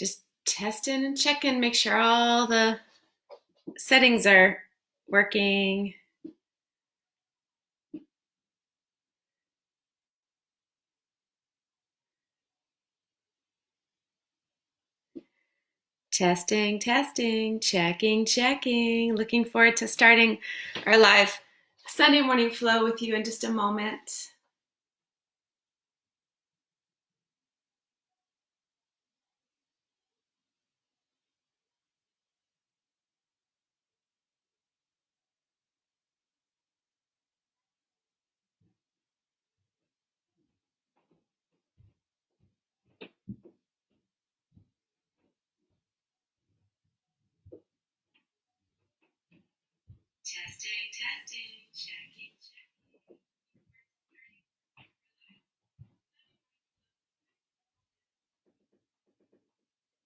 Just test in and check in, make sure all the settings are working. Testing, testing, checking. Looking forward to starting our live Sunday morning flow with you in just a moment. Testing, checking.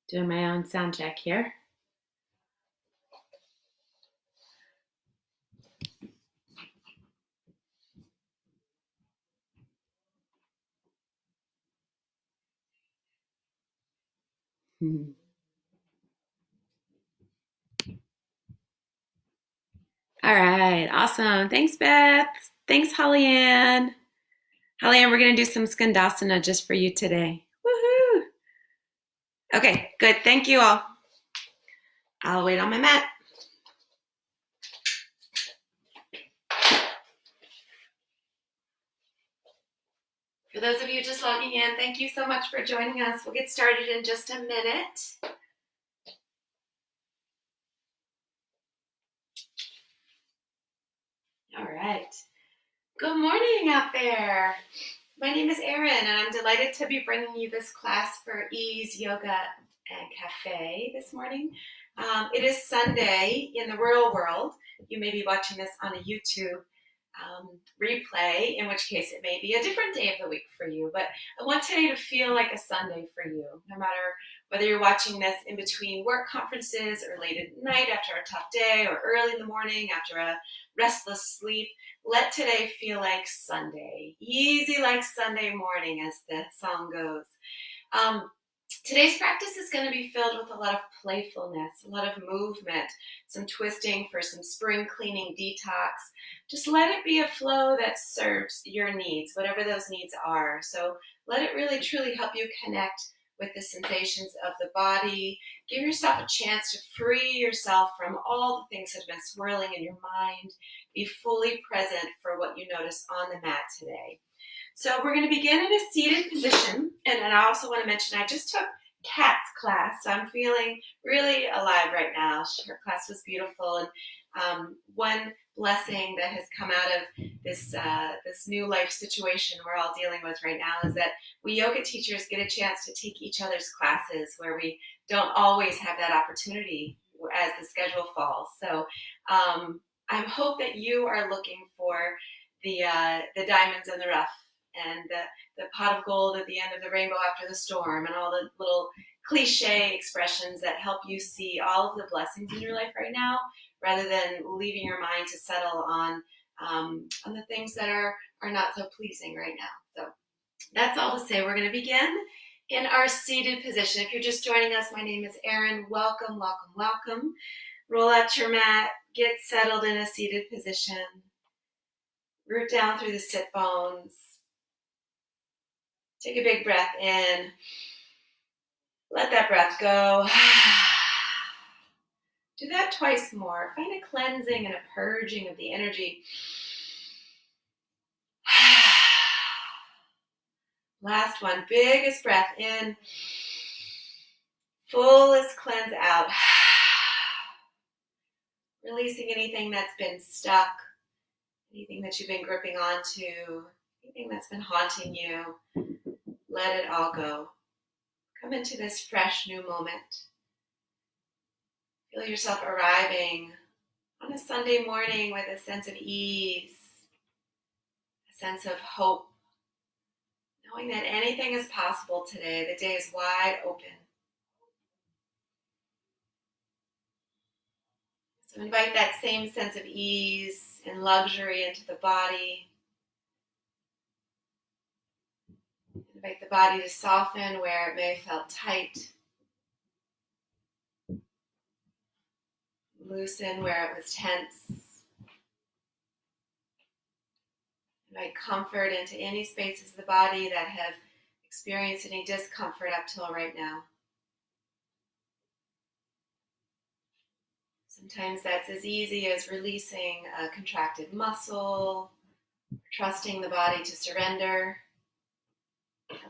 Doing my own sound check here. All right, awesome. Thanks, Beth. Thanks, Holly Ann. Holly Ann, we're going to do some Skandasana just for you today. Woohoo! Okay, good. Thank you all. I'll wait on my mat. For those of you just logging in, thank you so much for joining us. We'll get started in just a minute. All right. Good morning out there. My name is Erin, and I'm delighted to be bringing you this class for Ease, Yoga, and Cafe this morning. It is Sunday in the real world. You may be watching this on a YouTube replay, in which case it may be a different day of the week for you. But I want today to feel like a Sunday for you, no matter whether you're watching this in between work conferences or late at night after a tough day or early in the morning after a restless sleep. Let today feel like Sunday, easy like Sunday morning, as the song goes. Today's practice is going to be filled with a lot of playfulness, a lot of movement, some twisting for some spring cleaning detox. Just let it be a flow that serves your needs, whatever those needs are. So let it really truly help you connect with the sensations of the body. Give yourself a chance to free yourself from all the things that have been swirling in your mind. Be fully present for what you notice on the mat today. So we're going to begin in a seated position. And then I also want to mention I just took Kat's class, so I'm feeling really alive right now. Her class was beautiful. And one blessing that has come out of this new life situation we're all dealing with right now is that we yoga teachers get a chance to take each other's classes where we don't always have that opportunity as the schedule falls. So I hope that you are looking for the diamonds in the rough and the pot of gold at the end of the rainbow after the storm, and all the little cliche expressions that help you see all of the blessings in your life right now, rather than leaving your mind to settle on the things that are not so pleasing right now. So that's all to say. We're going to begin in our seated position. If you're just joining us, my name is Erin. Welcome, welcome, welcome. Roll out your mat. Get settled in a seated position. Root down through the sit bones. Take a big breath in. Let that breath go. Do that twice more. Find a cleansing and a purging of the energy. Last one. Biggest breath in. Fullest cleanse out. Releasing anything that's been stuck, anything that you've been gripping onto, anything that's been haunting you. Let it all go. Come into this fresh new moment. Feel yourself arriving on a Sunday morning with a sense of ease, a sense of hope, knowing that anything is possible today. The day is wide open. So invite that same sense of ease and luxury into the body. Invite the body to soften where it may have felt tight. Loosen where it was tense. Invite comfort into any spaces of the body that have experienced any discomfort up till right now. Sometimes that's as easy as releasing a contracted muscle, trusting the body to surrender,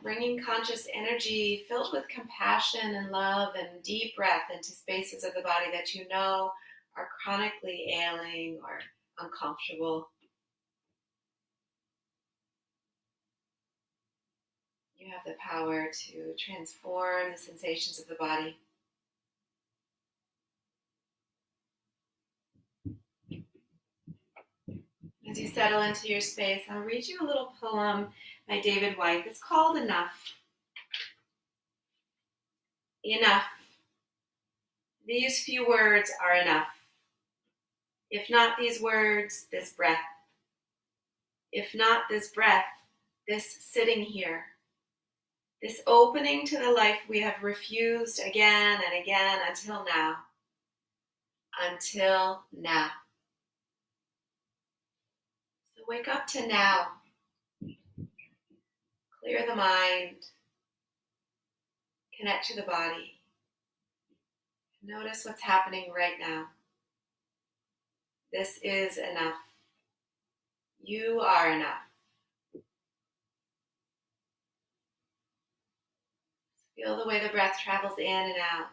bringing conscious energy filled with compassion and love and deep breath into spaces of the body that you know are chronically ailing or uncomfortable. You have the power to transform the sensations of the body. As you settle into your space, I'll read you a little poem by David White. It's called Enough. Enough. These few words are enough. If not these words, this breath. If not this breath, this sitting here. This opening to the life we have refused again and again until now. Until now. So wake up to now. Clear the mind. Connect to the body. Notice what's happening right now. This is enough. You are enough. Feel the way the breath travels in and out.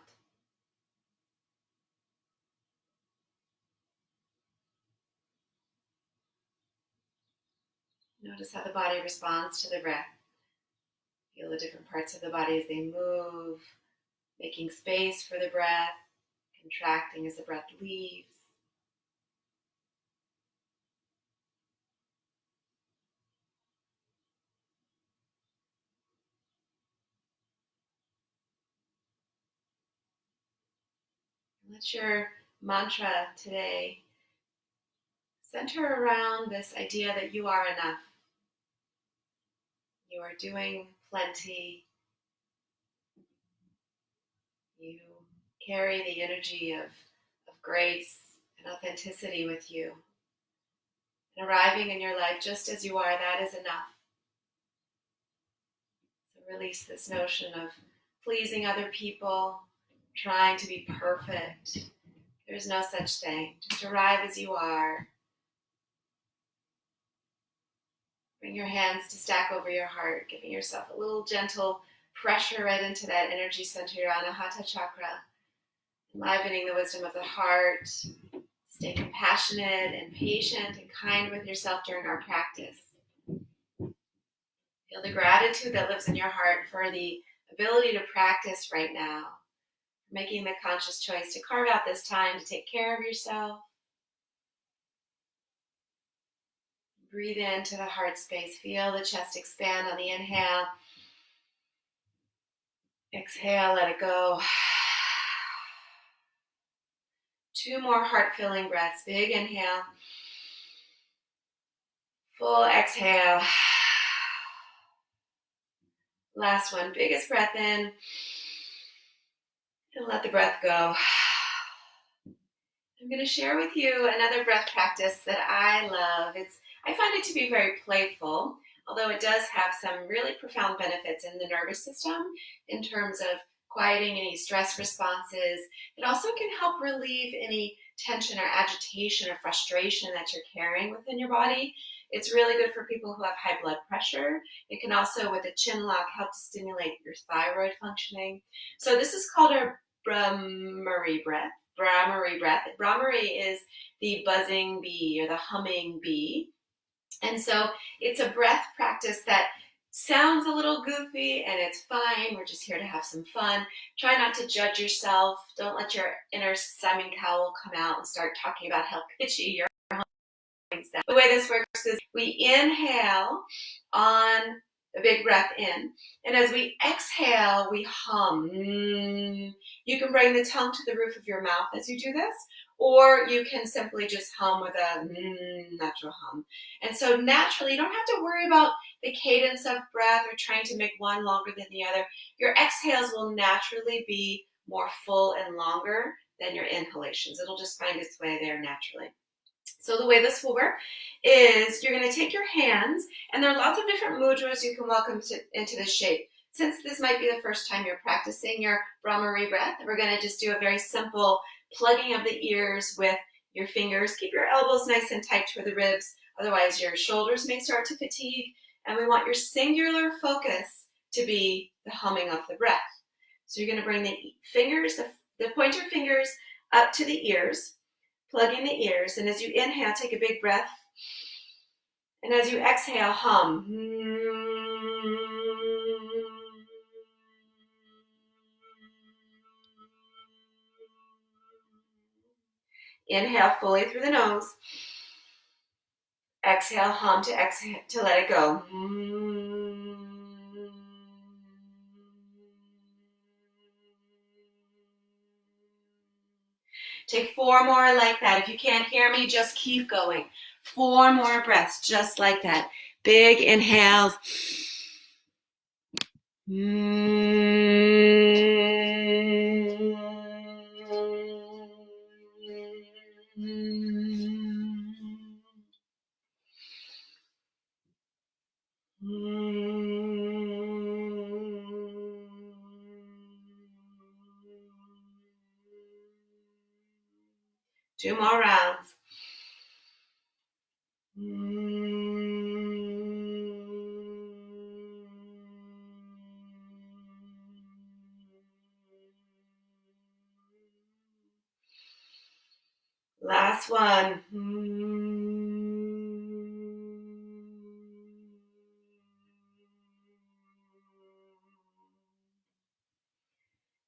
Notice how the body responds to the breath. Feel the different parts of the body as they move, making space for the breath, contracting as the breath leaves. Let your mantra today center around this idea that you are enough. You are doing plenty. You carry the energy of grace and authenticity with you. And arriving in your life just as you are, that is enough. So release this notion of pleasing other people, trying to be perfect. There's no such thing. Just arrive as you are. Bring your hands to stack over your heart, giving yourself a little gentle pressure right into that energy center, your Anahata chakra, enlivening the wisdom of the heart. Stay compassionate and patient and kind with yourself during our practice. Feel the gratitude that lives in your heart for the ability to practice right now, making the conscious choice to carve out this time to take care of yourself. Breathe into the heart space. Feel the chest expand on the inhale. Exhale, let it go. 2 more heart-filling breaths. Big inhale. Full exhale. Last one. Biggest breath in. And let the breath go. I'm going to share with you another breath practice that I love. I find it to be very playful, although it does have some really profound benefits in the nervous system in terms of quieting any stress responses. It also can help relieve any tension or agitation or frustration that you're carrying within your body. It's really good for people who have high blood pressure. It can also, with a chin lock, help to stimulate your thyroid functioning. So this is called a Brahmari breath. Brahmari breath. Brahmari is the buzzing bee or the humming bee. And so it's a breath practice that sounds a little goofy, and it's fine. We're just here to have some fun. Try not to judge yourself. Don't let your inner Simon Cowell come out and start talking about how pitchy your humming sounds. The way this works is we inhale on a big breath in, and as we exhale, we hum. You can bring the tongue to the roof of your mouth as you do this, or you can simply just hum with a natural hum. And so naturally, you don't have to worry about the cadence of breath or trying to make one longer than the other. Your exhales will naturally be more full and longer than your inhalations. It'll just find its way there naturally. So the way this will work is you're going to take your hands, and there are lots of different mudras you can welcome into this shape. Since this might be the first time you're practicing your Brahmari breath, we're going to just do a very simple plugging of the ears with your fingers. Keep your elbows nice and tight toward the ribs, otherwise your shoulders may start to fatigue, and we want your singular focus to be the humming of the breath. So you're going to bring the fingers, the pointer fingers up to the ears, plugging the ears, and as you inhale, take a big breath, and as you exhale, hum. Inhale fully through the nose. Exhale, hum to exhale to let it go. Take 4 more like that. If you can't hear me, just keep going. 4 more breaths, just like that. Big inhales. Two more rounds. Last one.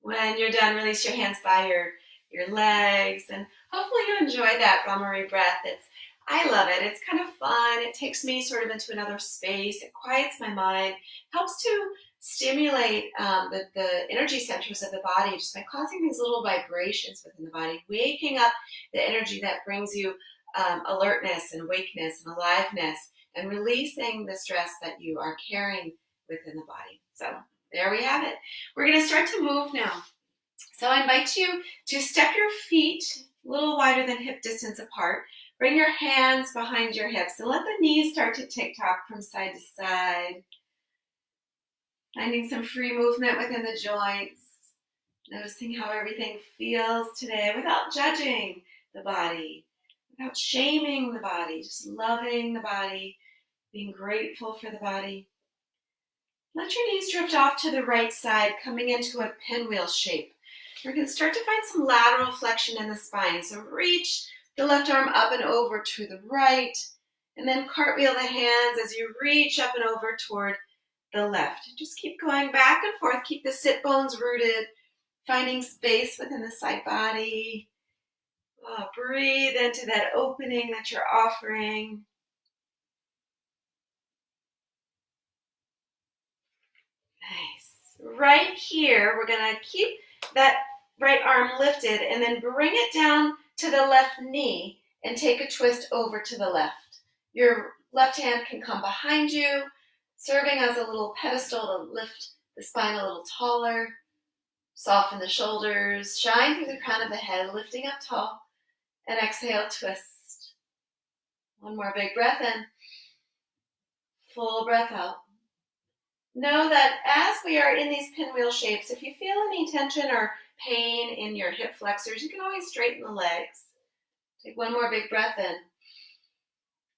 When you're done, release your hands by your legs, and hopefully you enjoy that Brahmari breath. I love it. It's kind of fun. It takes me sort of into another space. It quiets my mind, helps to stimulate the energy centers of the body just by causing these little vibrations within the body, waking up the energy that brings you alertness and awakeness and aliveness, and releasing the stress that you are carrying within the body. So there we have it. We're going to start to move now. So I invite you to step your feet a little wider than hip distance apart. Bring your hands behind your hips and let the knees start to tick-tock from side to side. Finding some free movement within the joints. Noticing how everything feels today without judging the body, without shaming the body, just loving the body, being grateful for the body. Let your knees drift off to the right side, coming into a pinwheel shape. We're going to start to find some lateral flexion in the spine. So reach the left arm up and over to the right, and then cartwheel the hands as you reach up and over toward the left. Just keep going back and forth. Keep the sit bones rooted, finding space within the side body. Breathe into that opening that you're offering. Nice. Right here, we're going to keep that right arm lifted and then bring it down to the left knee and take a twist over to the left. Your left hand can come behind you, serving as a little pedestal to lift the spine a little taller. Soften the shoulders, shine through the crown of the head, lifting up tall, and exhale, twist. One more big breath in, full breath out. Know that as we are in these pinwheel shapes, if you feel any tension or pain in your hip flexors, you can always straighten the legs. Take one more big breath in.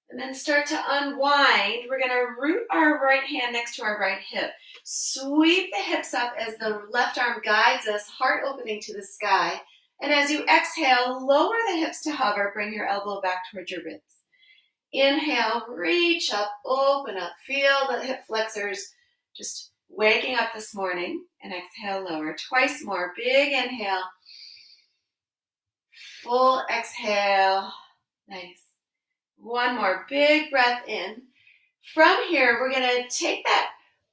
And then start to unwind. We're going to root our right hand next to our right hip. Sweep the hips up as the left arm guides us, heart opening to the sky. And as you exhale, lower the hips to hover. Bring your elbow back towards your ribs. Inhale, reach up, open up. Feel the hip flexors just waking up this morning. And exhale, lower. Twice more. Big inhale. Full exhale. Nice. One more big breath in. From here, we're going to take that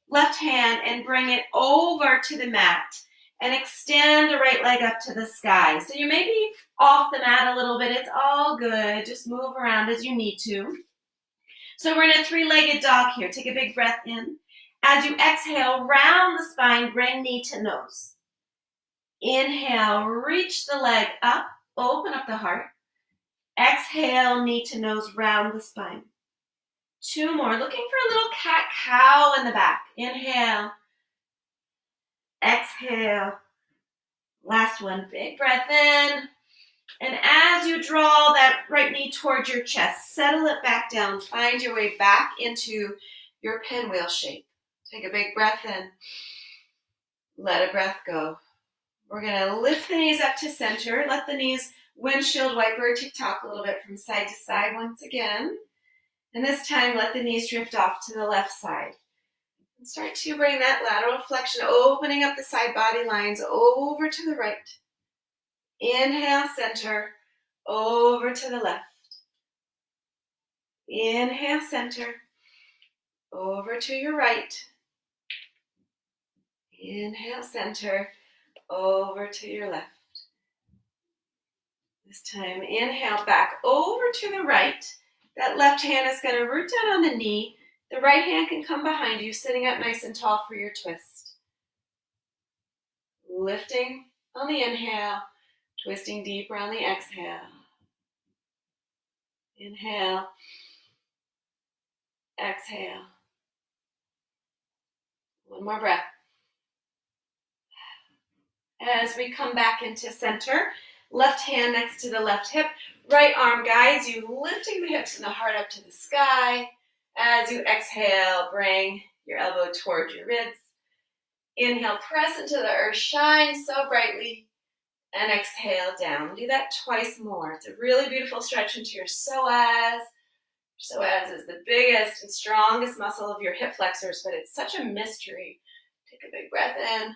left hand and bring it over to the mat and extend the right leg up to the sky. So you may be off the mat a little bit. It's all good. Just move around as you need to. So we're in a 3-legged dog here. Take a big breath in. As you exhale, round the spine, bring knee to nose. Inhale, reach the leg up, open up the heart. Exhale, knee to nose, round the spine. 2 more, looking for a little cat-cow in the back. Inhale, exhale. Last one, big breath in. And as you draw that right knee towards your chest, settle it back down. Find your way back into your pinwheel shape. Take a big breath in. Let a breath go. We're going to lift the knees up to center. Let the knees windshield wiper tick-tock a little bit from side to side once again. And this time, let the knees drift off to the left side. And start to bring that lateral flexion, opening up the side body lines over to the right. Inhale, center, over to the left. Inhale, center, over to your right. Inhale, center, over to your left. This time, inhale, back over to the right. That left hand is going to root down on the knee. The right hand can come behind you, sitting up nice and tall for your twist. Lifting on the inhale, twisting deeper on the exhale. Inhale, exhale. One more breath. As we come back into center, left hand next to the left hip, right arm guides you, lifting the hips and the heart up to the sky. As you exhale, bring your elbow towards your ribs. Inhale, press into the earth, shine so brightly, and exhale down. Do that twice more. It's a really beautiful stretch into your psoas. Psoas is the biggest and strongest muscle of your hip flexors, but it's such a mystery. Take a big breath in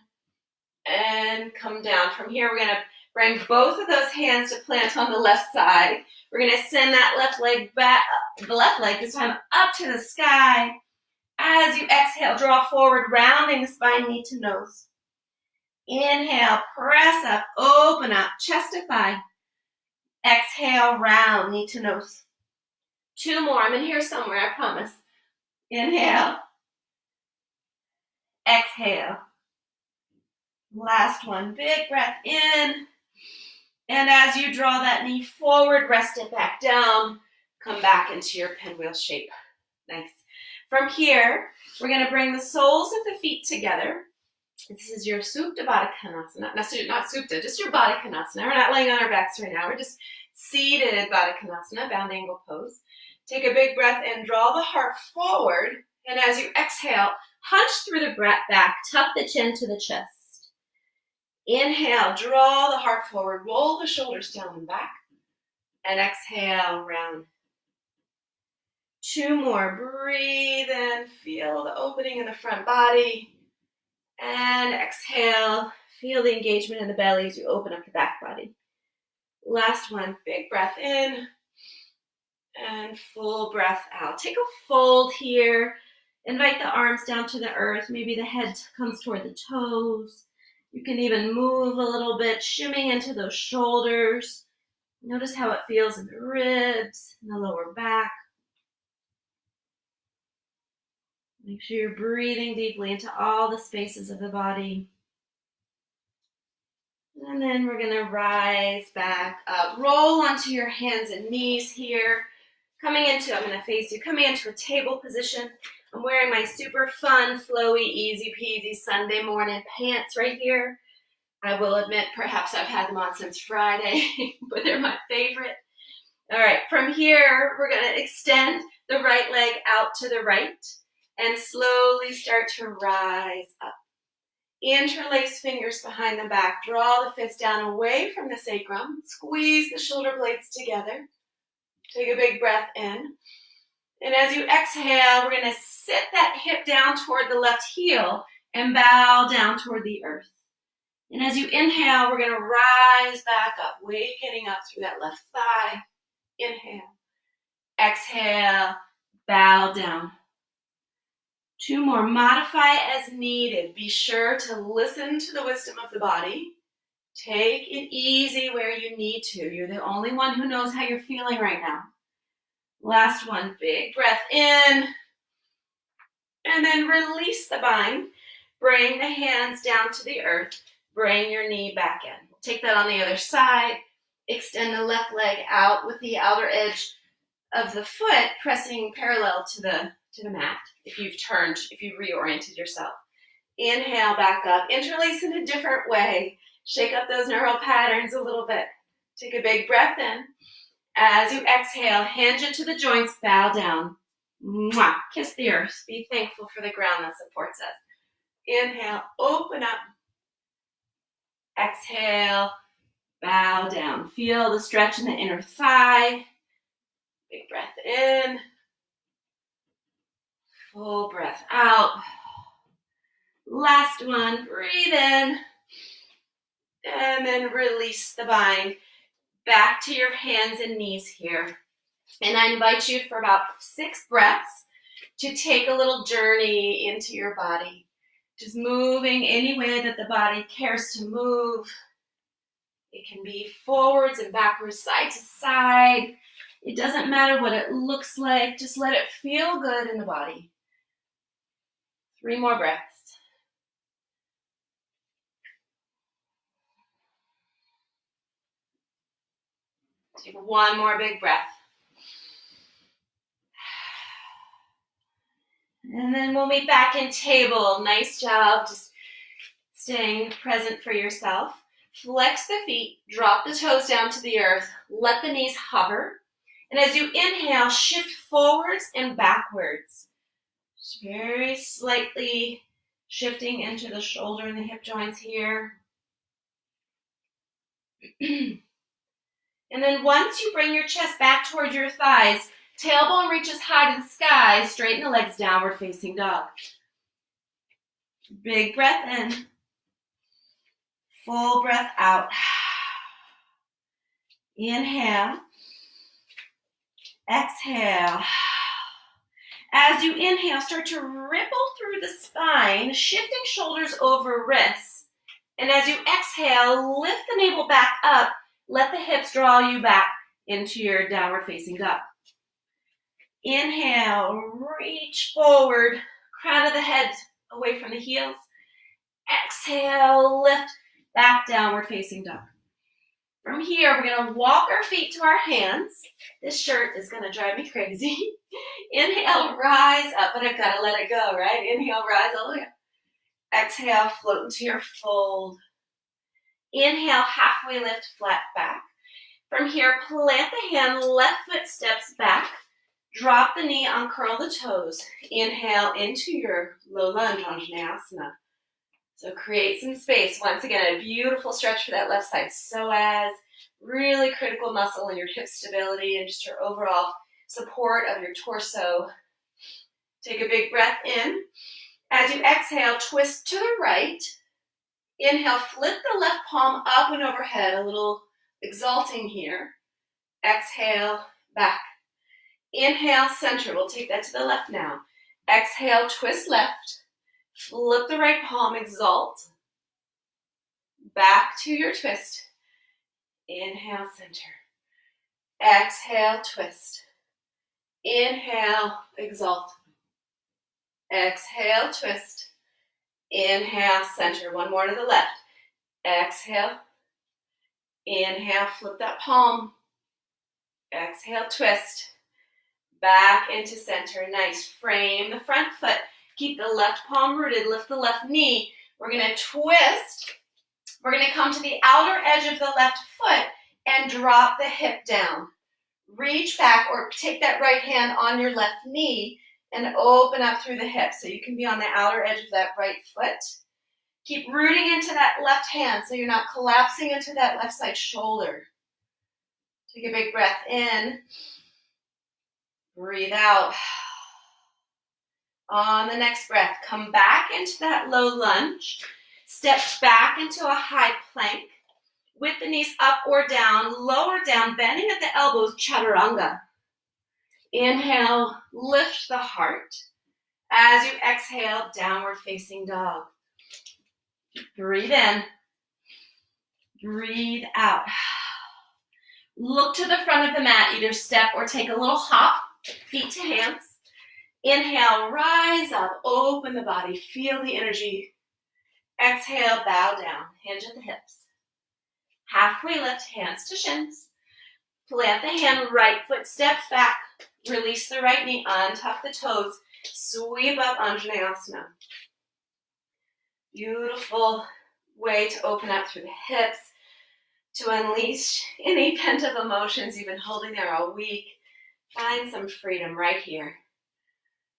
and come down. From here, we're going to bring both of those hands to plant on the left side. We're going to send that left leg back, the left leg this time up to the sky. As you exhale, draw forward, rounding the spine, knee to nose. Inhale, press up, open up, chest to thigh. Exhale, round, knee to nose. 2 more. I'm in here somewhere, I promise. Inhale. Exhale. Last one. Big breath in. And as you draw that knee forward, rest it back down. Come back into your pinwheel shape. Nice. From here, we're going to bring the soles of the feet together. This is your Supta Baddha Konasana. Not Supta, just your Baddha Konasana. We're not laying on our backs right now. We're just seated Baddha Konasana, bound angle pose. Take a big breath in, draw the heart forward. And as you exhale, hunch through the back, tuck the chin to the chest. Inhale, draw the heart forward, roll the shoulders down and back. And exhale, round. 2 more. Breathe in, feel the opening in the front body. And exhale, feel the engagement in the belly as you open up the back body. Last one, big breath in and full breath out. Take a fold here. Invite the arms down to the earth. Maybe the head comes toward the toes. You can even move a little bit, shimming into those shoulders. Notice how it feels in the ribs and the lower back. Make sure you're breathing deeply into all the spaces of the body. And then we're going to rise back up. Roll onto your hands and knees here. I'm going to face you, coming into a table position. I'm wearing my super fun, flowy, easy peasy Sunday morning pants right here. I will admit, perhaps I've had them on since Friday, but they're my favorite. All right, from here, we're going to extend the right leg out to the right and slowly start to rise up. Interlace fingers behind the back. Draw the fists down away from the sacrum. Squeeze the shoulder blades together. Take a big breath in. And as you exhale, we're going to sit that hip down toward the left heel and bow down toward the earth. And as you inhale, we're going to rise back up, wakening up through that left thigh. Inhale. Exhale. Bow down. 2 more. Modify as needed. Be sure to listen to the wisdom of the body. Take it easy where you need to. You're the only one who knows how you're feeling right now. Last one. Big breath in. And then release the bind. Bring the hands down to the earth. Bring your knee back in. Take that on the other side. Extend the left leg out with the outer edge of the foot pressing parallel to the mat if you've reoriented yourself. Inhale back up. Interlace in a different way. Shake up those neural patterns a little bit. Take a big breath in. As you exhale, hinge into the joints, bow down. Mwah. Kiss the earth. Be thankful for the ground that supports us. Inhale, open up. Exhale, bow down. Feel the stretch in the inner thigh. Big breath in. Full breath out. Last one, breathe in. And then release the bind. Back to your hands and knees here. And I invite you for about 6 breaths to take a little journey into your body. Just moving any way that the body cares to move. It can be forwards and backwards, side to side. It doesn't matter what it looks like. Just let it feel good in the body. 3 more breaths. Take 1 more big breath. And then we'll meet back in table. Nice job just staying present for yourself. Flex the feet, drop the toes down to the earth, let the knees hover. And as you inhale, shift forwards and backwards. Just very slightly shifting into the shoulder and the hip joints here. And then once you bring your chest back towards your thighs, tailbone reaches high to the sky, straighten the legs, downward facing dog. Big breath in. Full breath out. Inhale. Exhale. As you inhale, start to ripple through the spine, shifting shoulders over wrists. And as you exhale, lift the navel back up. Let the hips draw you back into your downward facing dog. Inhale, reach forward, crown of the head away from the heels. Exhale, lift back, downward facing dog. From here, we're going to walk our feet to our hands. This shirt is going to drive me crazy. Inhale, rise up, but I've got to let it go, right? Inhale, rise all the way up. Exhale, float into your fold. Inhale, halfway lift, flat back. From here, plant the hand, left foot steps back. Drop the knee, uncurl the toes. Inhale into your low lunge, Anjaneyasana. So create some space. Once again, a beautiful stretch for that left side psoas. Really critical muscle in your hip stability and just your overall support of your torso. Take a big breath in. As you exhale, twist to the right. Inhale, flip the left palm up and overhead, a little exalting here. Exhale, back. Inhale, center. We'll take that to the left now. Exhale, twist left. Flip the right palm, exalt. Back to your twist. Inhale, center. Exhale, twist. Inhale, exalt. Exhale, twist. Inhale, center. 1 more to the left. Exhale. Inhale, flip that palm. Exhale, twist. Back into center. Nice. Frame the front foot. Keep the left palm rooted. Lift the left knee. We're going to twist. We're going to come to the outer edge of the left foot and drop the hip down. Reach back or take that right hand on your left knee and open up through the hip. So you can be on the outer edge of that right foot. Keep rooting into that left hand so you're not collapsing into that left side shoulder. Take a big breath in. Breathe out. On the next breath, come back into that low lunge. Step back into a high plank with the knees up or down, lower down, bending at the elbows, chaturanga. Inhale, lift the heart. As you exhale, downward facing dog. Breathe in. Breathe out. Look to the front of the mat, either step or take a little hop, feet to hands. Inhale, rise up, open the body, feel the energy Exhale, bow down, hinge at the hips. Halfway lift, hands to shins. Plant the hand, right foot steps back. Release the right knee, untuck the toes. Sweep up Anjaneyasana. Beautiful way to open up through the hips, to unleash any pent-up emotions you've been holding there all week. Find some freedom right here.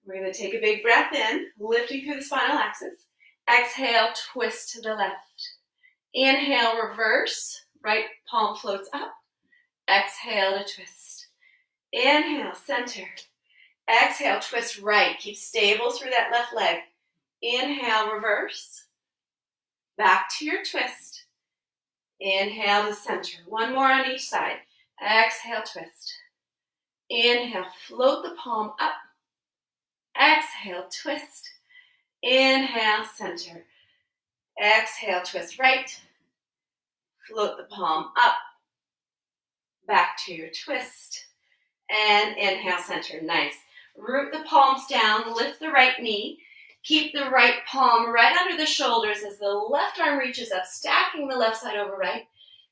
We're going to take a big breath in, lifting through the spinal axis. Exhale, twist to the left. Inhale, reverse. Right palm floats up. Exhale to twist. Inhale, center. Exhale, twist right. Keep stable through that left leg. Inhale, reverse. Back to your twist. Inhale to center. One more on each side. Exhale, twist. Inhale, float the palm up. Exhale, twist. Inhale, center. Exhale, twist right. Float the palm up. Back to your twist. And inhale, center. Nice. Root the palms down. Lift the right knee. Keep the right palm right under the shoulders as the left arm reaches up, stacking the left side over right.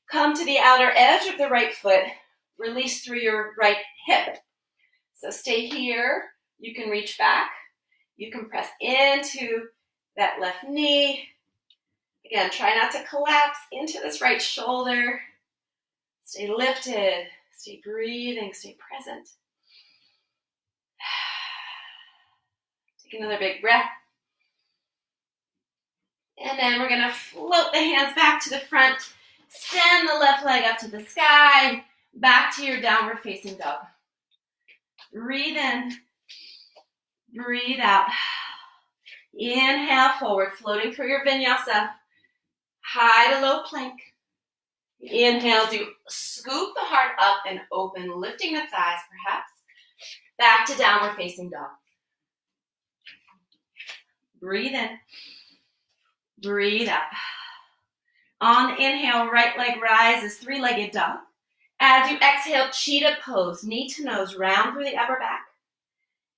Come to the outer edge of the right foot. Release through your right hip. So stay here. You can reach back. You can press into that left knee. Again, try not to collapse into this right shoulder. Stay lifted. Stay breathing. Stay present. Take another big breath. And then we're going to float the hands back to the front. Send the left leg up to the sky. Back to your downward facing dog. Breathe in. Breathe out. Inhale forward, floating through your vinyasa. High to low plank. Inhale as you scoop the heart up and open, lifting the thighs perhaps. Back to downward facing dog. Breathe in. Breathe out. On the inhale, right leg rises, three-legged dog. As you exhale, cheetah pose, knee to nose, round through the upper back.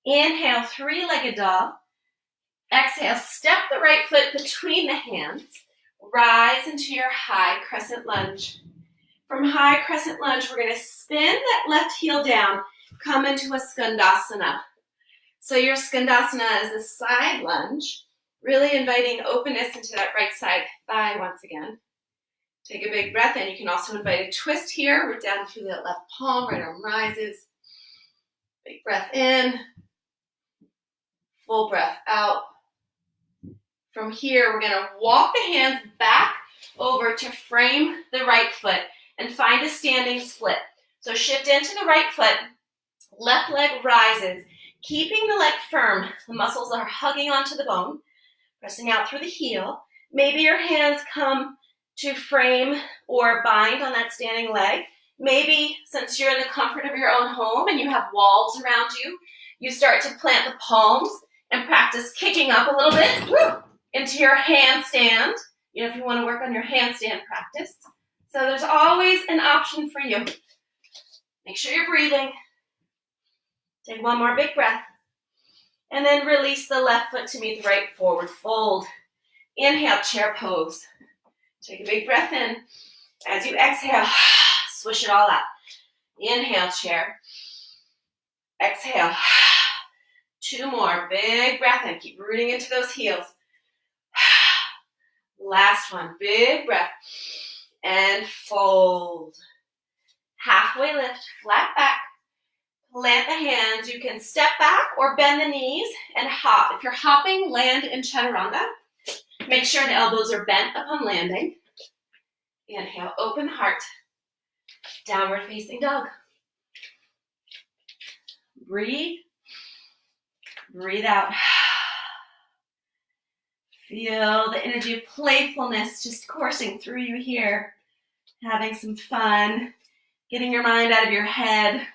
Inhale, three-legged dog. Exhale, step the right foot between the hands. Rise into your high crescent lunge. From high crescent lunge, we're going to spin that left heel down, come into a skandasana. So your skandasana is a side lunge, really inviting openness into that right side thigh once again. Take a big breath in. You can also invite a twist here. We're down through that left palm, right arm rises. Big breath in. Full breath out. From here, we're going to walk the hands back over to frame the right foot and find a standing split. So shift into the right foot. Left leg rises. Keeping the leg firm. The muscles are hugging onto the bone. Pressing out through the heel. Maybe your hands come to frame or bind on that standing leg. Maybe since you're in the comfort of your own home and you have walls around you, you start to plant the palms and practice kicking up a little bit into your handstand. You know, if you want to work on your handstand practice. So there's always an option for you. Make sure you're breathing. Take one more big breath. And then release the left foot to meet the right, forward fold. Inhale, chair pose. Take a big breath in. As you exhale, swish it all out. Inhale, chair. Exhale. Two more. Big breath in. Keep rooting into those heels. Last one. Big breath. And fold. Halfway lift. Flat back. Plant the hands. You can step back or bend the knees and hop. If you're hopping, land in chaturanga. Make sure the elbows are bent upon landing. Inhale, open heart. Downward facing dog. Breathe. Breathe out. Feel the energy of playfulness just coursing through you here. Having some fun. Getting your mind out of your head.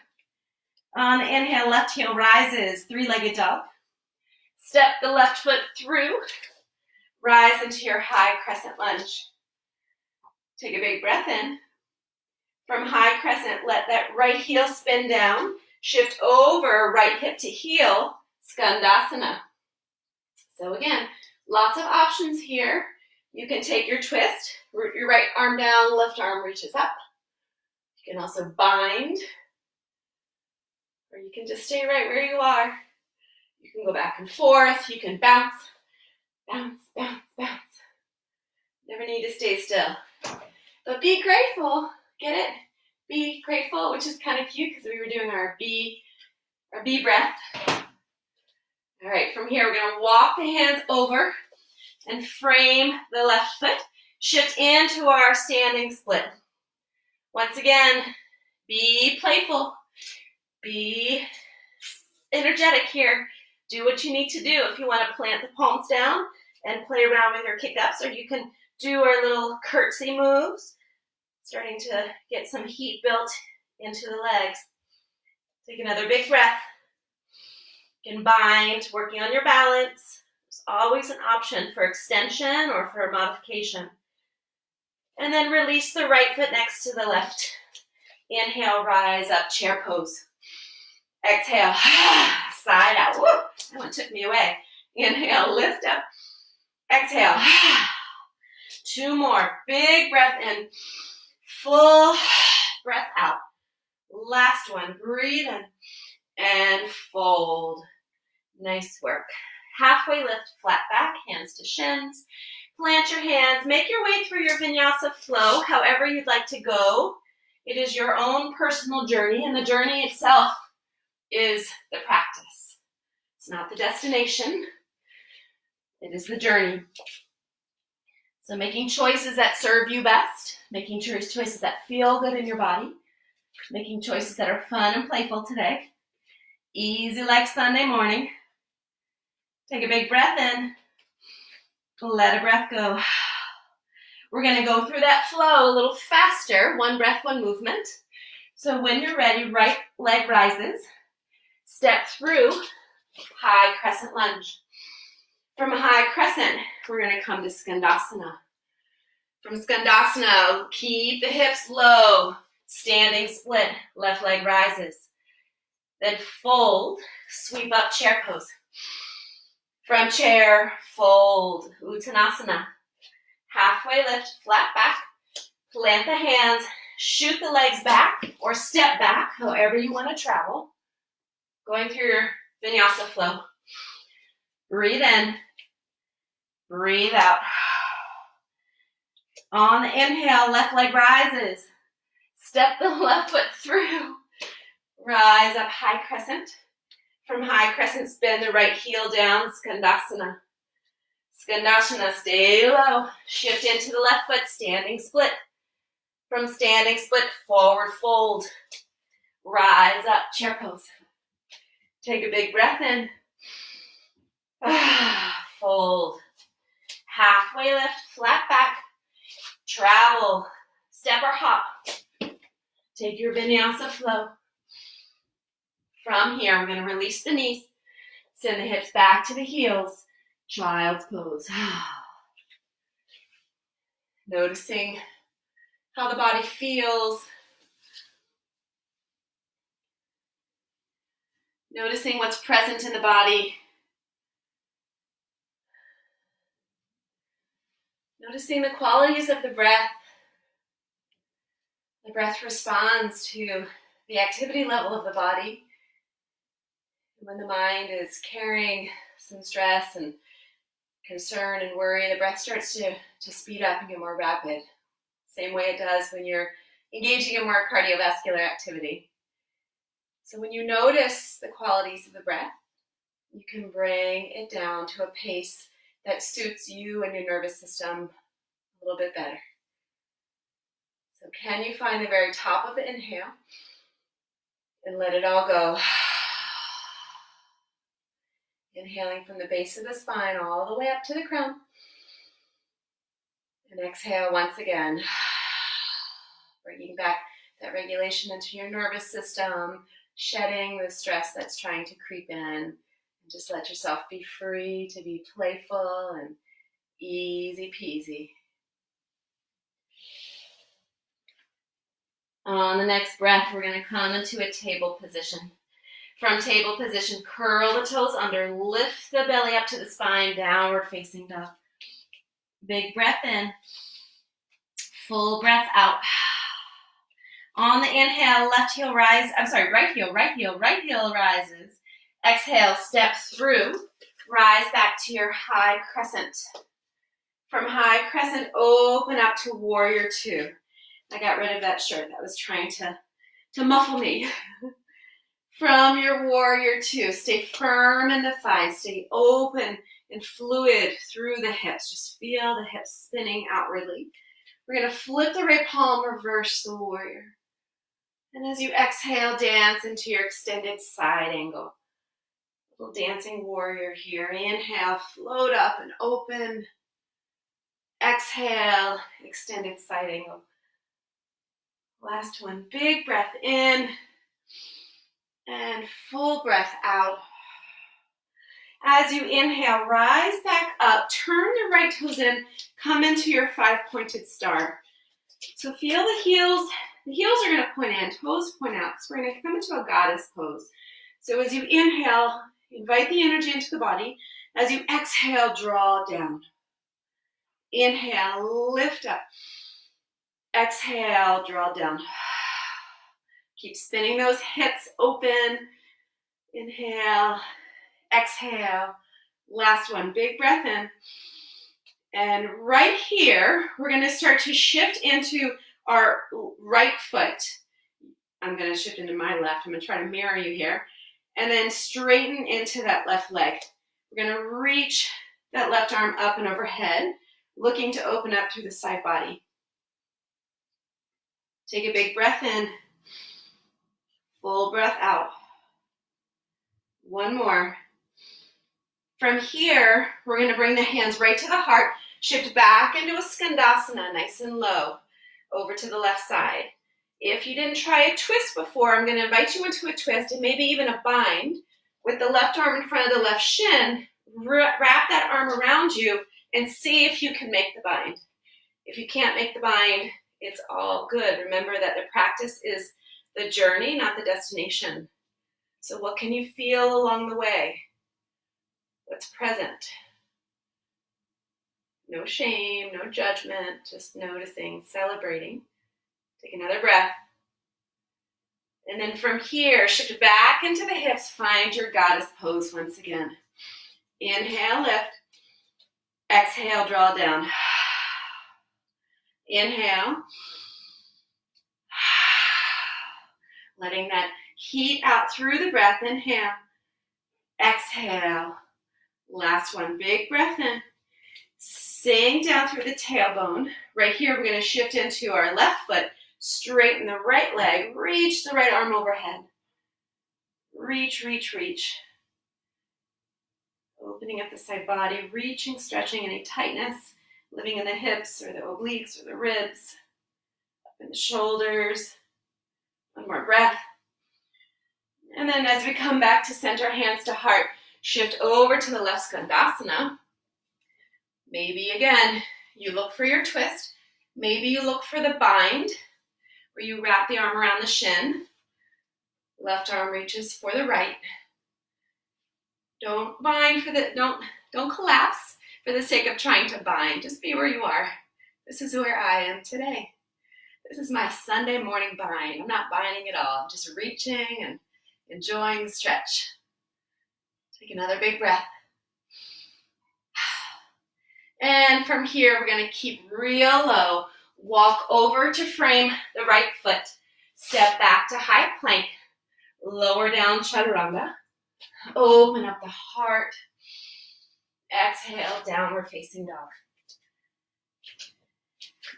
On the inhale, left heel rises, three-legged dog. Step the left foot through. Rise into your high crescent lunge. Take a big breath in. From high crescent, let that right heel spin down. Shift over, right hip to heel, skandasana. So again, lots of options here. You can take your twist, root your right arm down, left arm reaches up. You can also bind, or you can just stay right where you are. You can go back and forth. You can bounce, bounce, bounce, bounce. Never need to stay still. But be grateful. Get it? Be grateful, which is kind of cute because we were doing our B breath. All right, from here, we're going to walk the hands over and frame the left foot. Shift into our standing split. Once again, be playful. Be energetic here. Do what you need to do. If you want to plant the palms down and play around with your kick-ups, or you can do our little curtsy moves, starting to get some heat built into the legs. Take another big breath. You can bind, working on your balance. There's always an option for extension or for modification. And then release the right foot next to the left. Inhale, rise up, chair pose. Exhale, side out. Woo, that one took me away. Inhale, lift up. Exhale. 2 more. Big breath in. Full breath out. Last one. Breathe in and fold. Nice work. Halfway lift, flat back, hands to shins. Plant your hands. Make your way through your vinyasa flow, however you'd like to go. It is your own personal journey, and the journey itself is the practice. It's not the destination. It is the journey. So making choices that serve you best, making choices that feel good in your body, making choices that are fun and playful today. Easy like Sunday morning. Take a big breath in. Let a breath go. We're going to go through that flow a little faster. 1 breath, 1 movement. So when you're ready, right leg rises. Step through high crescent lunge. From a high crescent, we're going to come to Skandasana. From Skandasana, keep the hips low. Standing split, left leg rises. Then fold, sweep up, chair pose. From chair, fold, Uttanasana. Halfway lift, flat back. Plant the hands, shoot the legs back or step back, however you want to travel. Going through your vinyasa flow. Breathe in. Breathe out. On the inhale, left leg rises. Step the left foot through. Rise up, high crescent. From high crescent, spin the right heel down, Skandasana. Skandasana, stay low. Shift into the left foot, standing split. From standing split, forward fold. Rise up, chair pose. Take a big breath in. Fold. Halfway lift, flat back. Travel. Step or hop. Take your vinyasa flow. From here, we're going to release the knees. Send the hips back to the heels. Child's pose. Noticing how the body feels. Noticing what's present in the body. Noticing the qualities of the breath. The breath responds to the activity level of the body. When the mind is carrying some stress and concern and worry, the breath starts to speed up and get more rapid. Same way it does when you're engaging in more cardiovascular activity. So when you notice the qualities of the breath, you can bring it down to a pace that suits you and your nervous system a little bit better. So can you find the very top of the inhale and let it all go. Inhaling from the base of the spine all the way up to the crown. And exhale once again. Bringing back that regulation into your nervous system, shedding the stress that's trying to creep in. And just let yourself be free to be playful and easy peasy. On the next breath, we're going to come into a table position. From table position, curl the toes under, lift the belly up to the spine, downward facing dog. Big breath in. Full breath out. On the inhale, right heel rises. Exhale, step through. Rise back to your high crescent. From high crescent, open up to warrior two. I got rid of that shirt that was trying to muffle me. From your warrior two, stay firm in the thighs, stay open and fluid through the hips. Just feel the hips spinning outwardly. We're going to flip the right palm, reverse the warrior. And as you exhale, dance into your extended side angle. Little dancing warrior here. Inhale, float up and open. Exhale, extended side angle. Last one, big breath in and full breath out. As you inhale, rise back up, turn the right toes in, come into your five-pointed star. So feel the heels. The heels are going to point in, toes point out. So we're going to come into a goddess pose. So as you inhale, invite the energy into the body. As you exhale, draw down. Inhale, lift up. Exhale, draw down. Keep spinning those hips open. Inhale, exhale. Last one, big breath in. And right here, we're going to start to shift into our right foot. I'm going to shift into my left. I'm going to try to mirror you here. And then straighten into that left leg. We're going to reach that left arm up and overhead, looking to open up through the side body. Take a big breath in. Full breath out. One more. From here, we're going to bring the hands right to the heart, shift back into a skandasana, nice and low, over to the left side. If you didn't try a twist before, I'm going to invite you into a twist and maybe even a bind with the left arm in front of the left shin. Wrap that arm around you and see if you can make the bind. If you can't make the bind, it's all good. Remember that the practice is the journey, not the destination. So what can you feel along the way? What's present? No shame, no judgment, just noticing, celebrating. Take another breath. And then from here, shift back into the hips. Find your goddess pose once again. Inhale, lift. Exhale, draw down. Inhale. Letting that heat out through the breath. Inhale. Exhale. Last one, big breath in. Sink down through the tailbone. Right here, we're going to shift into our left foot. Straighten the right leg. Reach the right arm overhead. Reach, reach, reach. Opening up the side body. Reaching, stretching any tightness. Living in the hips or the obliques or the ribs. Up in the shoulders. One more breath. And then as we come back to center, hands to heart, shift over to the left skandasana. Maybe again, you look for your twist. Maybe you look for the bind, where you wrap the arm around the shin. Left arm reaches for the right. Don't bind don't collapse for the sake of trying to bind. Just be where you are. This is where I am today. This is my Sunday morning bind. I'm not binding at all. I'm just reaching and enjoying the stretch. Take another big breath. And from here, we're going to keep real low. Walk over to frame the right foot. Step back to high plank. Lower down chaturanga. Open up the heart. Exhale, downward facing dog.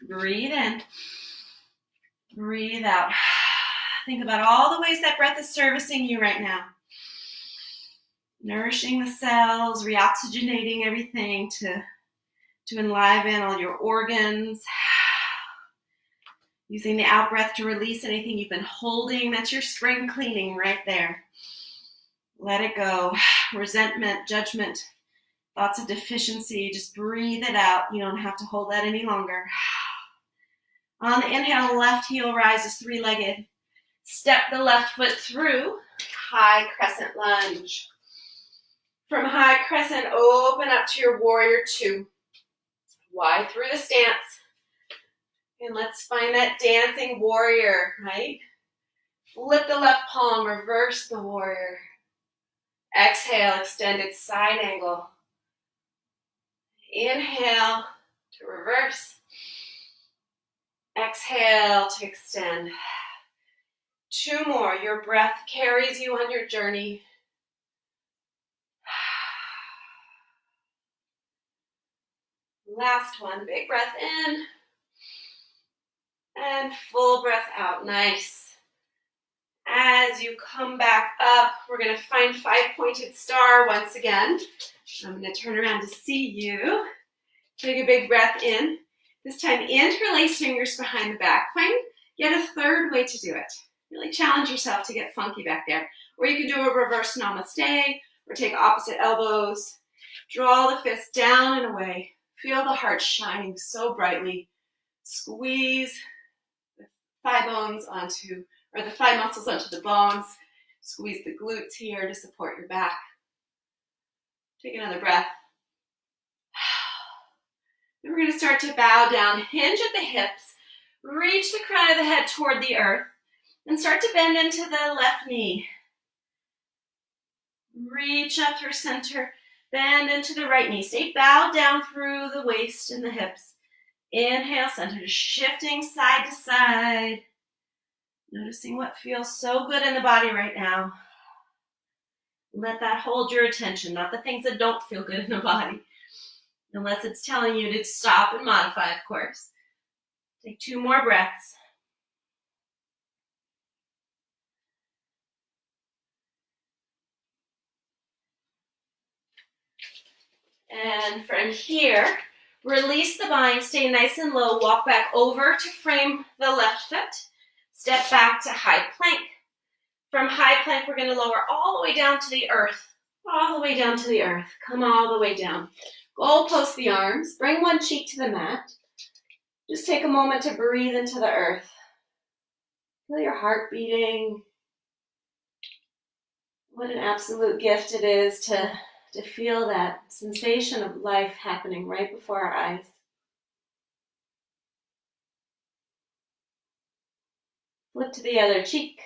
Breathe in. Breathe out. Think about all the ways that breath is servicing you right now. Nourishing the cells, reoxygenating everything to enliven all your organs. Using the out breath to release anything you've been holding. That's your spring cleaning right there. Let it go. Resentment, judgment, thoughts of deficiency. Just breathe it out. You don't have to hold that any longer. On the inhale, left heel rises three-legged. Step the left foot through. High crescent lunge. From high crescent, open up to your warrior two. wide through the stance. And let's find that dancing warrior, right? Flip the left palm, reverse the warrior. Exhale, extended side angle. Inhale to reverse. Exhale to extend. 2 more. Your breath carries you on your journey. Last one. Big breath in. And full breath out. Nice. As you come back up, we're going to find 5-pointed star once again. I'm going to turn around to see you. Take a big breath in. This time, interlace fingers behind the back. Find yet a third way to do it. Really challenge yourself to get funky back there. Or you can do a reverse namaste, or take opposite elbows. Draw the fists down and away. Feel the heart shining so brightly. Squeeze the thigh muscles onto the bones. Squeeze the glutes here to support your back. Take another breath. Then we're going to start to bow down, hinge at the hips, reach the crown of the head toward the earth, and start to bend into the left knee. Reach up through center, bend into the right knee. Stay bowed down through the waist and the hips. Inhale, center, just shifting side to side. Noticing what feels so good in the body right now. Let that hold your attention, not the things that don't feel good in the body. Unless it's telling you to stop and modify, of course. Take 2 more breaths. And from here, release the bind, stay nice and low, walk back over to frame the left foot. Step back to high plank. From high plank, we're going to lower all the way down to the earth. All the way down to the earth. Come all the way down. Goalpost the arms. Bring one cheek to the mat. Just take a moment to breathe into the earth. Feel your heart beating. What an absolute gift it is to feel that sensation of life happening right before our eyes. Flip to the other cheek.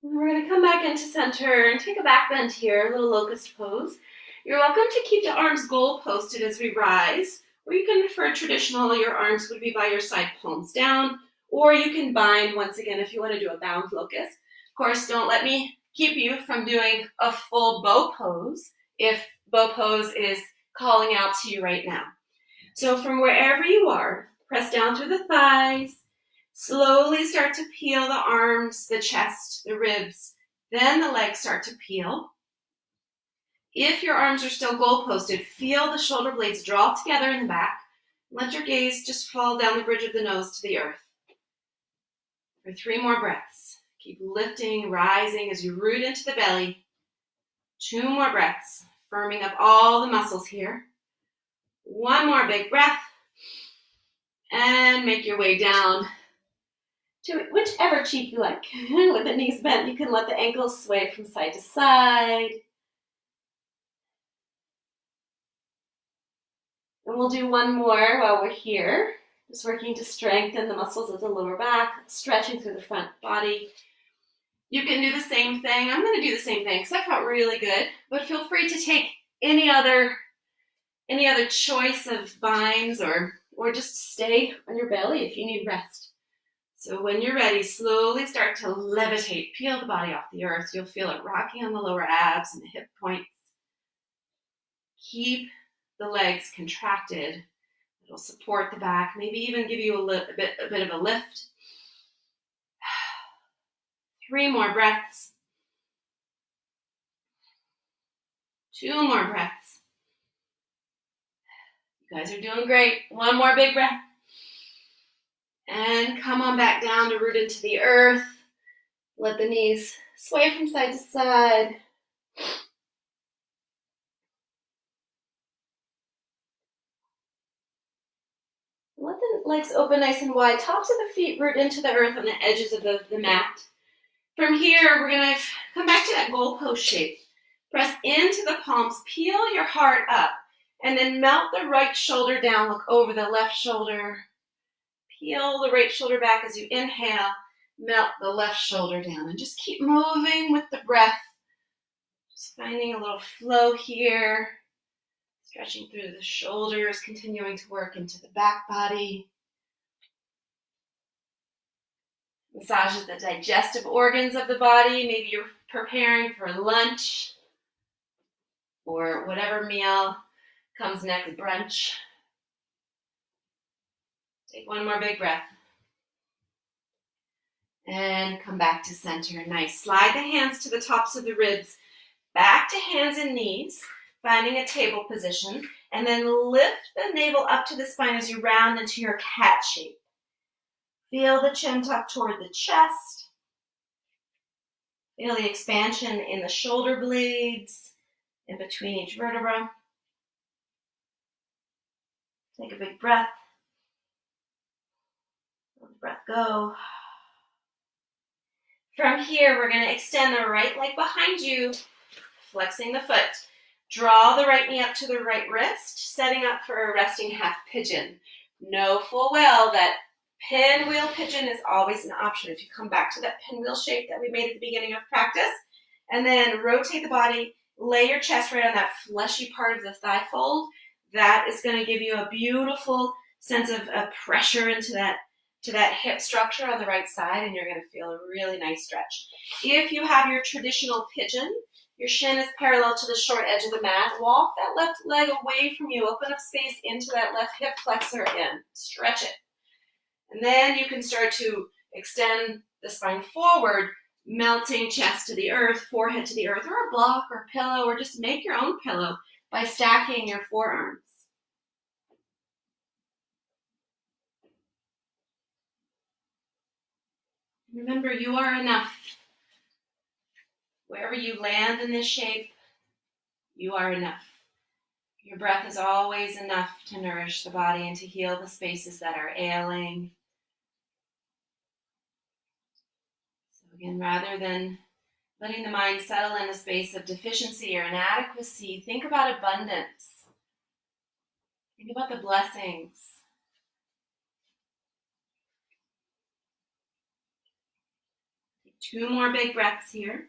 And we're going to come back into center and take a back bend here, a little locust pose. You're welcome to keep the arms goal posted as we rise, or you can, for traditional, your arms would be by your side, palms down, or you can bind once again if you want to do a bound locust. Of course, don't let me keep you from doing a full bow pose if bow pose is calling out to you right now. So from wherever you are, press down through the thighs, slowly start to peel the arms, the chest, the ribs, then the legs start to peel. If your arms are still goal posted, feel the shoulder blades draw together in the back. Let your gaze just fall down the bridge of the nose to the earth. For 3 more breaths. Keep lifting, rising as you root into the belly. 2 more breaths, firming up all the muscles here. 1 more big breath. And make your way down to whichever cheek you like. With the knees bent, you can let the ankles sway from side to side. And we'll do 1 more while we're here. Just working to strengthen the muscles of the lower back, stretching through the front body. You can do the same thing. I'm going to do the same thing because I felt really good. But feel free to take any other choice of binds or just stay on your belly if you need rest. So when you're ready, slowly start to levitate. Peel the body off the earth. You'll feel it rocking on the lower abs and the hip points. Keep the legs contracted. It'll support the back, maybe even give you a bit of a lift. 3 more breaths. 2 more breaths. You guys are doing great. 1 more big breath. And come on back down to root into the earth. Let the knees sway from side to side. Let the legs open nice and wide. Tops of the feet root into the earth on the edges of the mat. From here, we're going to come back to that goalpost shape. Press into the palms, peel your heart up, and then melt the right shoulder down. Look over the left shoulder. Peel the right shoulder back as you inhale. Melt the left shoulder down. And just keep moving with the breath. Just finding a little flow here. Stretching through the shoulders, continuing to work into the back body. Massages the digestive organs of the body. Maybe you're preparing for lunch or whatever meal comes next, brunch. Take one more big breath. And come back to center. Nice. Slide the hands to the tops of the ribs. Back to hands and knees, finding a table position. And then lift the navel up to the spine as you round into your cat shape. Feel the chin tuck toward the chest. Feel the expansion in the shoulder blades, in between each vertebra. Take a big breath. Let the breath go. From here, we're going to extend the right leg behind you, flexing the foot. Draw the right knee up to the right wrist, setting up for a resting half pigeon. Know full well that pinwheel pigeon is always an option. If you come back to that pinwheel shape that we made at the beginning of practice, and then rotate the body, lay your chest right on that fleshy part of the thigh fold, that is going to give you a beautiful sense of pressure into that hip structure on the right side, and you're going to feel a really nice stretch. If you have your traditional pigeon, your shin is parallel to the short edge of the mat. Walk that left leg away from you. Open up space into that left hip flexor in. Stretch it. And then you can start to extend the spine forward, melting chest to the earth, forehead to the earth, or a block or pillow, or just make your own pillow by stacking your forearms. Remember, you are enough. Wherever you land in this shape, you are enough. Your breath is always enough to nourish the body and to heal the spaces that are ailing. So again, rather than letting the mind settle in a space of deficiency or inadequacy, think about abundance. Think about the blessings. Take 2 more big breaths here.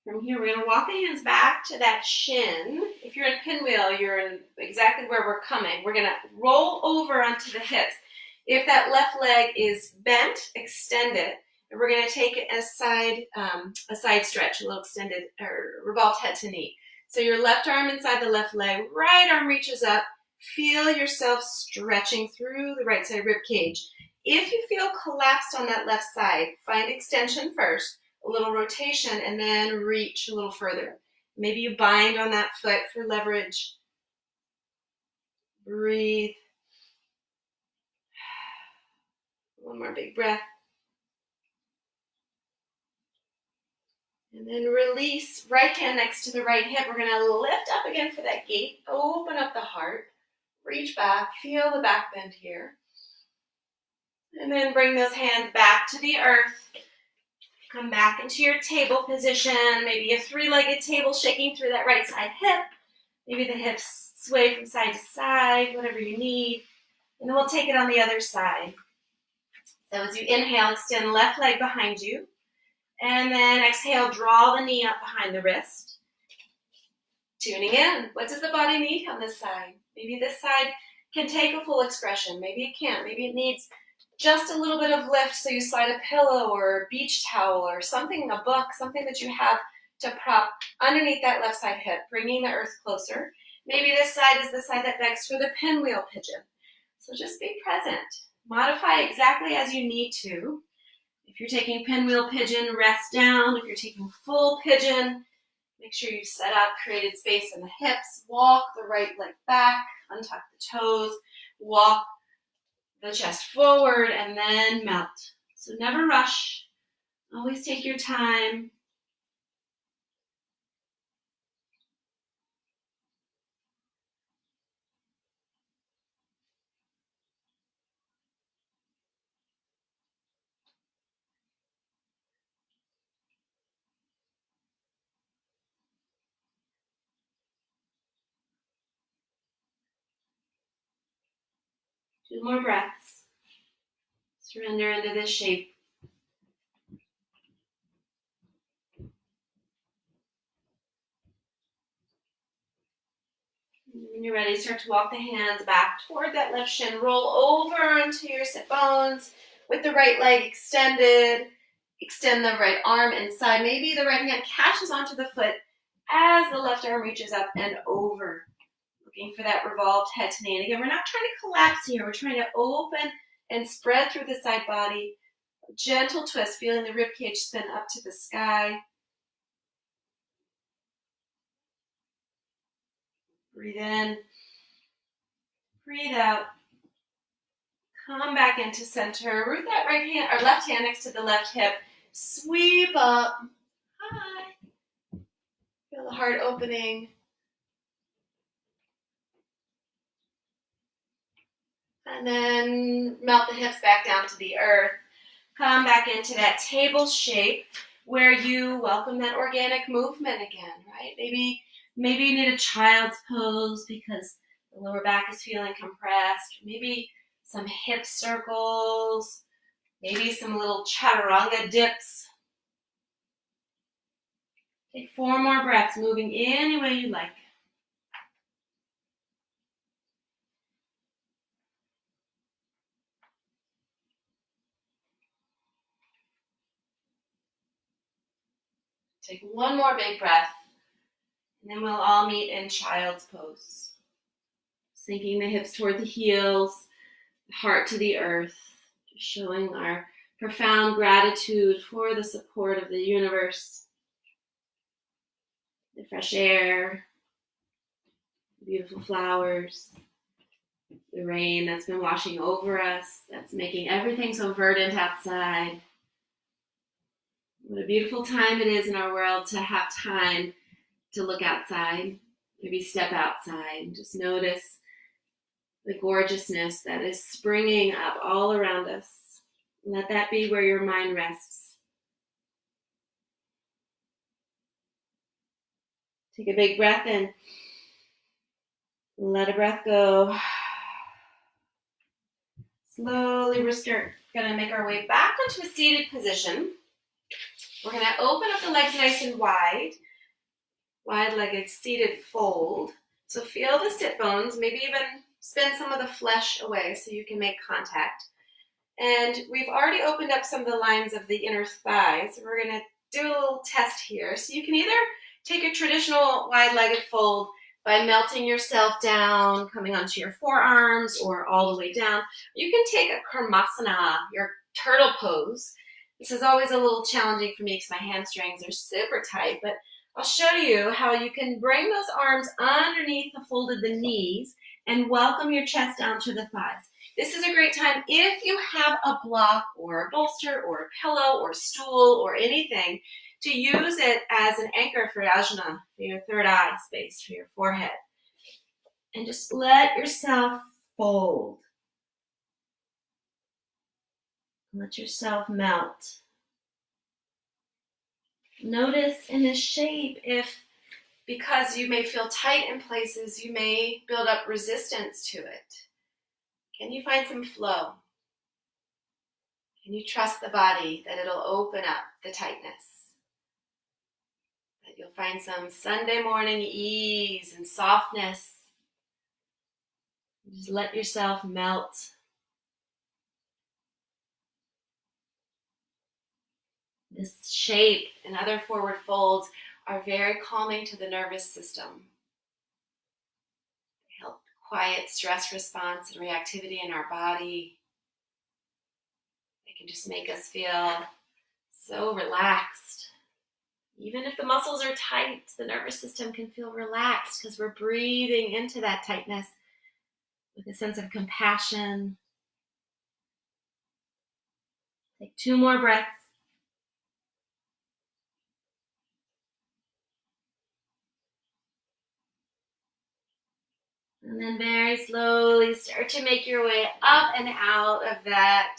From here, we're going to walk the hands back to that shin. If you're in pinwheel, you're in exactly where we're coming. We're going to roll over onto the hips. If that left leg is bent, extend it. And we're going to take it as a side stretch, a little extended or revolved head to knee. So your left arm inside the left leg, right arm reaches up. Feel yourself stretching through the right side rib cage. If you feel collapsed on that left side, find extension first. A little rotation, and then reach a little further. Maybe you bind on that foot for leverage. Breathe. One more big breath. And then release. Right hand next to the right hip. We're going to lift up again for that gate. Open up the heart. Reach back. Feel the back bend here. And then bring those hands back to the earth. Come back into your table position, maybe a 3-legged table shaking through that right side hip. Maybe the hips sway from side to side, whatever you need. And then we'll take it on the other side. So as you inhale, extend left leg behind you. And then exhale, draw the knee up behind the wrist. Tuning in. What does the body need on this side? Maybe this side can take a full expression. Maybe it can't. Maybe it needs just a little bit of lift, so you slide a pillow or a beach towel or something, a book, something that you have to prop underneath that left side hip, bringing the earth closer. Maybe this side is the side that begs for the pinwheel pigeon. So just be present. Modify exactly as you need to. If you're taking pinwheel pigeon, rest down. If you're taking full pigeon, make sure you set up created space in the hips. Walk the right leg back, untuck the toes, walk the chest forward, and then melt. So never rush. Always take your time. Two more breaths. Surrender into this shape. When you're ready, start to walk the hands back toward that left shin. Roll over into your sit bones with the right leg extended. Extend the right arm inside. Maybe the right hand catches onto the foot as the left arm reaches up and over. Looking for that revolved head to knee. And again, we're not trying to collapse here. We're trying to open and spread through the side body. Gentle twist, feeling the rib cage spin up to the sky. Breathe in. Breathe out. Come back into center. Root that right hand or left hand next to the left hip. Sweep up. Hi. Feel the heart opening. And then melt the hips back down to the earth. Come back into that table shape where you welcome that organic movement again, right? Maybe you need a child's pose because the lower back is feeling compressed. Maybe some hip circles. Maybe some little chaturanga dips. Take 4 more breaths, moving any way you like. Take 1 more big breath, and then we'll all meet in child's pose. Sinking the hips toward the heels, the heart to the earth, just showing our profound gratitude for the support of the universe, the fresh air, the beautiful flowers, the rain that's been washing over us, that's making everything so verdant outside. What a beautiful time it is in our world to have time to look outside, maybe step outside and just notice the gorgeousness that is springing up all around us. Let that be where your mind rests. Take a big breath in. Let a breath go. Slowly, we're going to make our way back into a seated position. We're going to open up the legs nice and wide. Wide-legged seated fold. So feel the sit bones, maybe even spin some of the flesh away so you can make contact. And we've already opened up some of the lines of the inner thighs. So we're going to do a little test here. So you can either take a traditional wide-legged fold by melting yourself down, coming onto your forearms or all the way down. You can take a karmasana, your turtle pose. This is always a little challenging for me because my hamstrings are super tight, but I'll show you how you can bring those arms underneath the fold of the knees and welcome your chest down to the thighs. This is a great time if you have a block or a bolster or a pillow or stool or anything to use it as an anchor for ajna, for your third eye space, for your forehead. And just let yourself fold. Let yourself melt. Notice in this shape if, because you may feel tight in places, you may build up resistance to it. Can you find some flow? Can you trust the body that it'll open up the tightness? That you'll find some Sunday morning ease and softness. Just let yourself melt. This shape and other forward folds are very calming to the nervous system. They help quiet stress response and reactivity in our body. They can just make us feel so relaxed. Even if the muscles are tight, the nervous system can feel relaxed because we're breathing into that tightness with a sense of compassion. Take 2 more breaths. And then very slowly start to make your way up and out of that.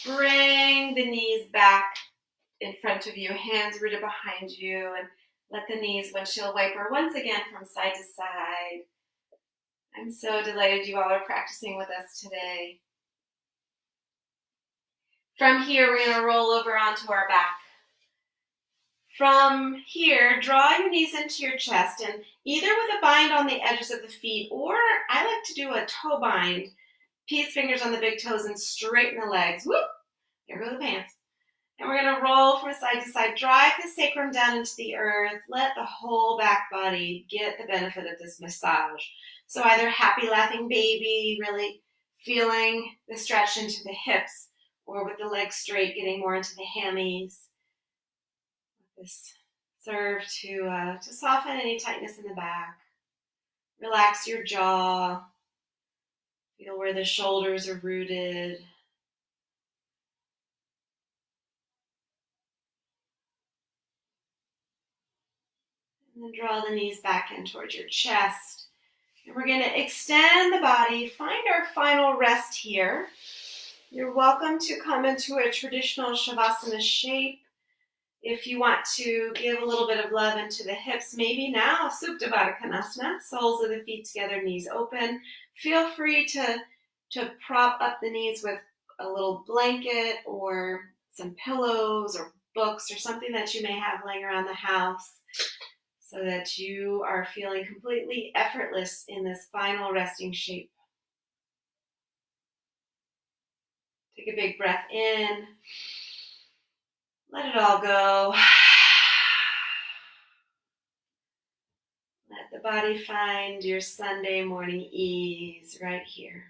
Bring the knees back in front of you, hands rooted behind you, and let the knees windshield wiper once again from side to side. I'm so delighted you all are practicing with us today. From here, we're going to roll over onto our back. From here, draw your knees into your chest, and either with a bind on the edges of the feet, or I like to do a toe bind. Peace fingers on the big toes and straighten the legs. Whoop! There go the pants. And we're going to roll from side to side. Drive the sacrum down into the earth. Let the whole back body get the benefit of this massage. So either happy laughing baby, really feeling the stretch into the hips, or with the legs straight, getting more into the hammies. This serve to soften any tightness in the back. Relax your jaw. Feel where the shoulders are rooted. And then draw the knees back in towards your chest. And we're going to extend the body. Find our final rest here. You're welcome to come into a traditional Shavasana shape. If you want to give a little bit of love into the hips, maybe now, Supta Baddha Konasana, soles of the feet together, knees open. Feel free to prop up the knees with a little blanket or some pillows or books or something that you may have laying around the house so that you are feeling completely effortless in this final resting shape. Take a big breath in. Let it all go. Let the body find your Sunday morning ease right here.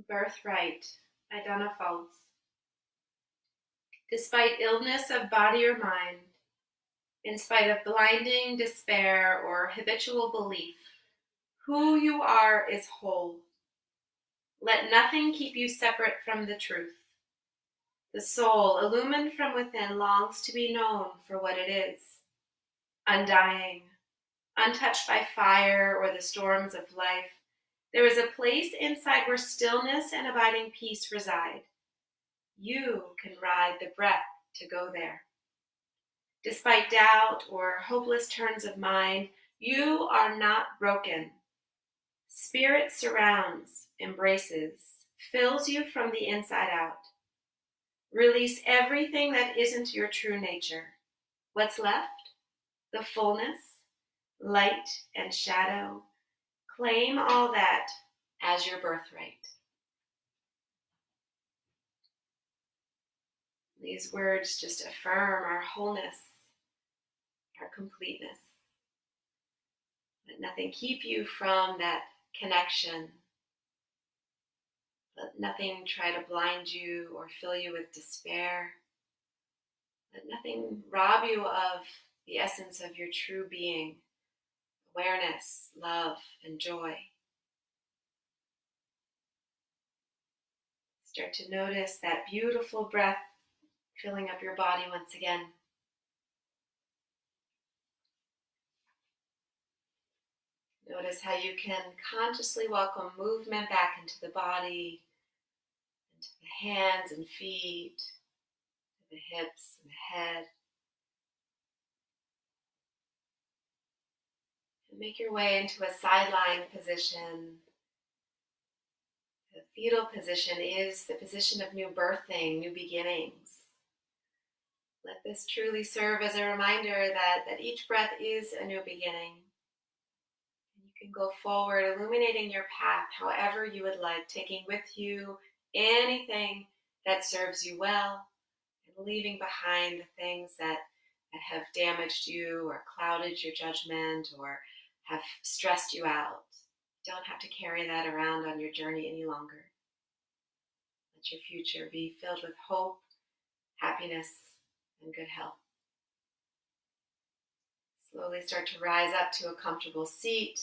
Birthright, Idana Falls. Despite illness of body or mind, in spite of blinding despair or habitual belief, who you are is whole. Let nothing keep you separate from the truth. The soul, illumined from within, longs to be known for what it is, undying, untouched by fire or the storms of life. There is a place inside where stillness and abiding peace reside. You can ride the breath to go there. Despite doubt or hopeless turns of mind, you are not broken. Spirit surrounds, embraces, fills you from the inside out. Release everything that isn't your true nature. What's left? The fullness, light and shadow. Claim all that as your birthright. These words just affirm our wholeness, our completeness. Let nothing keep you from that connection. Let nothing try to blind you or fill you with despair. Let nothing rob you of the essence of your true being, awareness, love, and joy. Start to notice that beautiful breath filling up your body once again. Notice how you can consciously welcome movement back into the body, into the hands and feet, to the hips and the head. And make your way into a sideline position. The fetal position is the position of new birthing, new beginnings. Let this truly serve as a reminder that each breath is a new beginning. And you can go forward, illuminating your path however you would like, taking with you anything that serves you well, and leaving behind the things that have damaged you or clouded your judgment or have stressed you out. You don't have to carry that around on your journey any longer. Let your future be filled with hope, happiness, and good health. Slowly start to rise up to a comfortable seat.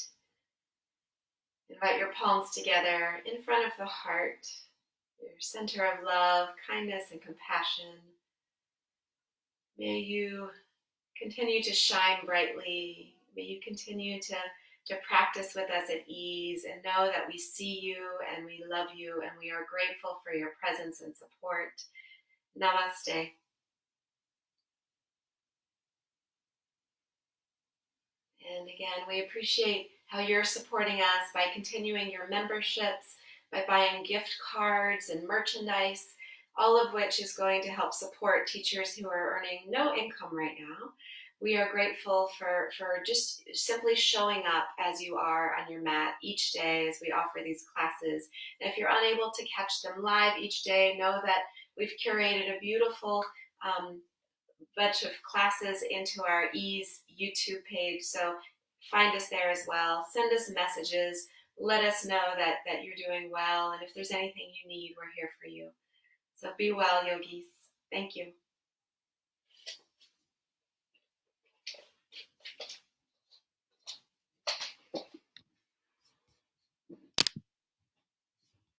Invite your palms together in front of the heart, your center of love, kindness, and compassion. May you continue to shine brightly. May you continue to practice with us at ease and know that we see you and we love you and we are grateful for your presence and support. Namaste. And again, we appreciate how you're supporting us by continuing your memberships, by buying gift cards and merchandise, all of which is going to help support teachers who are earning no income right now. We are grateful for just simply showing up as you are on your mat each day as we offer these classes. And if you're unable to catch them live each day, know that we've curated a beautiful bunch of classes into our Ease YouTube page. So find us there as well. Send us messages. Let us know that you're doing well. And if there's anything you need, we're here for you. So be well, yogis. Thank you.